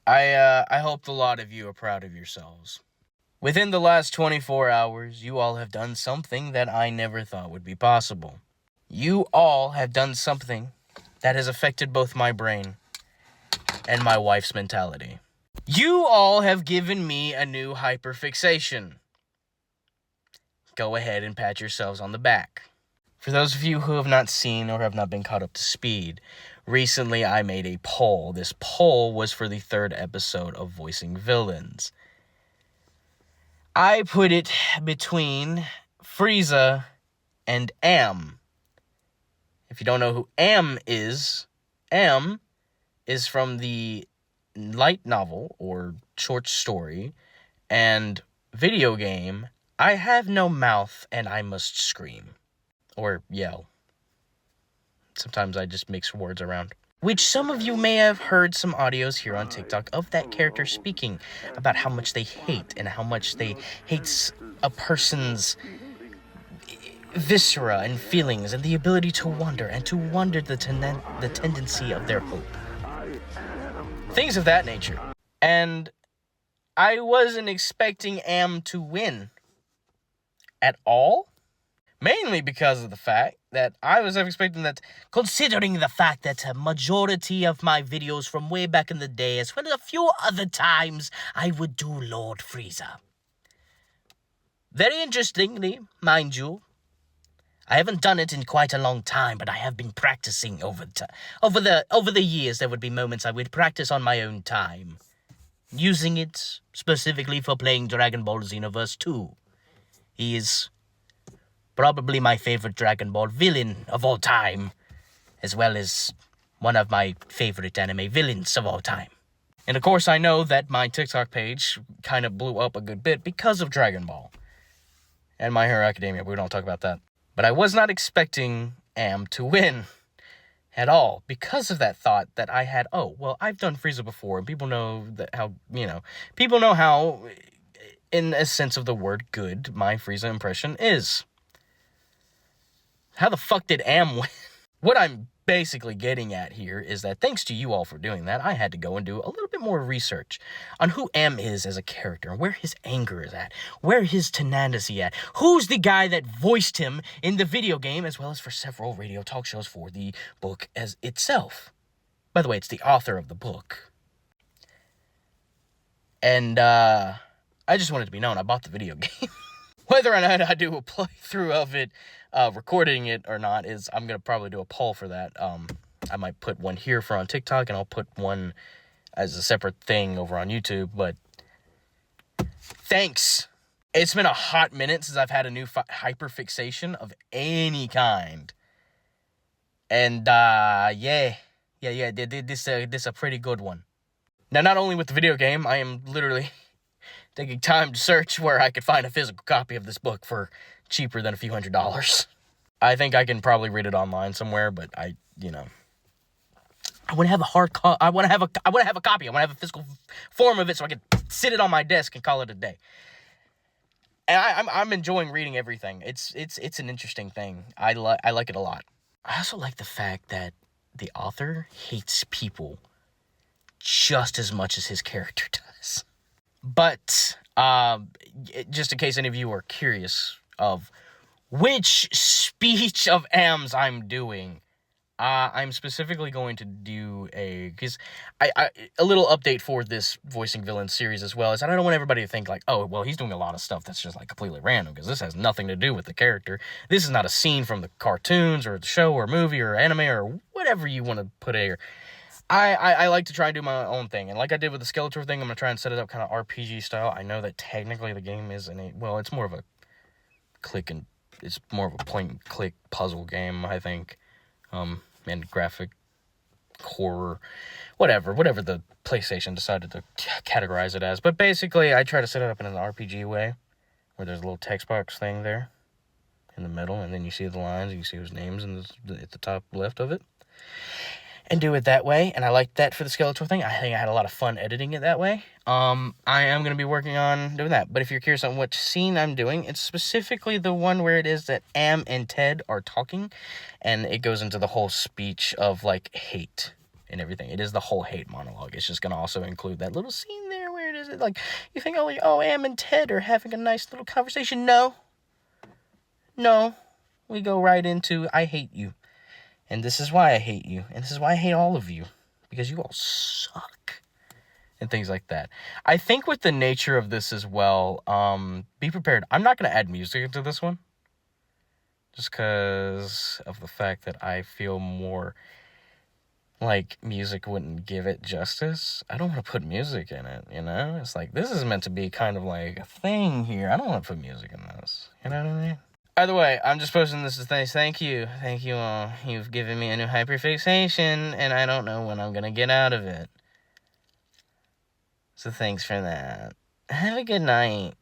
I hope a lot of you are proud of yourselves. Within the last 24 hours, you all have done something that I never thought would be possible. You all have done something that has affected both my brain and my wife's mentality. You all have given me a new hyperfixation. Go ahead and pat yourselves on the back. For those of you who have not seen or have not been caught up to speed, recently I made a poll. This poll was for the 3rd episode of Voicing Villains. I put it between Frieza and Am. If you don't know who Am is from the light novel or short story and video game I Have No Mouth and I Must Scream. Or yell. Sometimes I just mix words around. Which some of you may have heard some audios here on TikTok of that character speaking about how much they hate and how much they hate a person's viscera and feelings and the ability to wonder and to wonder the tendency of their hope. Things of that nature. And I wasn't expecting Am to win at all. Mainly because of the fact that I was expecting that, considering the fact that a majority of my videos from way back in the day, as well as a few other times, I would do Lord Frieza. Very interestingly, mind you, I haven't done it in quite a long time, but I have been practicing over the years. There would be moments I would practice on my own time, using it specifically for playing Dragon Ball Xenoverse 2. He is probably my favorite Dragon Ball villain of all time, as well as one of my favorite anime villains of all time. And of course, I know that my TikTok page kind of blew up a good bit because of Dragon Ball and My Hero Academia, but we don't talk about that. But I was not expecting Am to win at all because of that thought that I had, oh, well, I've done Frieza before, and people know how, in a sense of the word good, my Frieza impression is. How the fuck did Am win? What I'm basically getting at here is that thanks to you all for doing that, I had to go and do a little bit more research on who Am is as a character, where his anger is at, where his tenacity at, who's the guy that voiced him in the video game, as well as for several radio talk shows for the book as itself. By the way, it's the author of the book. And, I just wanted to be known, I bought the video game. Whether or not I do a playthrough of it, recording it or not, I'm going to probably do a poll for that. I might put one here for on TikTok, and I'll put one as a separate thing over on YouTube, but thanks. It's been a hot minute since I've had a new hyperfixation of any kind. And, this a pretty good one. Now, not only with the video game, I am literally taking time to search where I could find a physical copy of this book for cheaper than a few $100s. I think I can probably read it online somewhere, but I want to have I want to have a copy. I want to have a physical form of it so I can sit it on my desk and call it a day. And I'm enjoying reading everything. It's an interesting thing. I like it a lot. I also like the fact that the author hates people just as much as his character does. But, just in case any of you are curious of which speech of Am's I'm doing, I'm specifically going to do a little update for this Voicing Villains series as well, is I don't want everybody to think like, oh, well, he's doing a lot of stuff that's just like completely random, because this has nothing to do with the character. This is not a scene from the cartoons or the show or movie or anime or whatever you want to put here. I like to try and do my own thing, and like I did with the Skeletor thing, I'm going to try and set it up kind of RPG style. I know that technically the game is it's more of a it's more of a point-and-click puzzle game, I think, and graphic horror, whatever the PlayStation decided to categorize it as. But basically, I try to set it up in an RPG way, where there's a little text box thing there in the middle, and then you see the lines, and you see whose names at the top left of it. And do it that way, and I liked that for the Skeletor thing. I think I had a lot of fun editing it that way. I am going to be working on doing that, but if you're curious on what scene I'm doing, it's specifically the one where it is that Am and Ted are talking, and it goes into the whole speech of, like, hate. and everything. It is the whole hate monologue. It's just going to also include that little scene there where it is like, you think, oh, Am and Ted are having a nice little conversation. No. We go right into, I hate you. And this is why I hate you. And this is why I hate all of you. Because you all suck. And things like that. I think with the nature of this as well, be prepared. I'm not going to add music into this one. Just because of the fact that I feel more like music wouldn't give it justice. I don't want to put music in it, you know? It's like, this is meant to be kind of like a thing here. I don't want to put music in this. You know what I mean? Either way, I'm just posting this as thank you. Thank you all. You've given me a new hyperfixation, and I don't know when I'm going to get out of it. So thanks for that. Have a good night.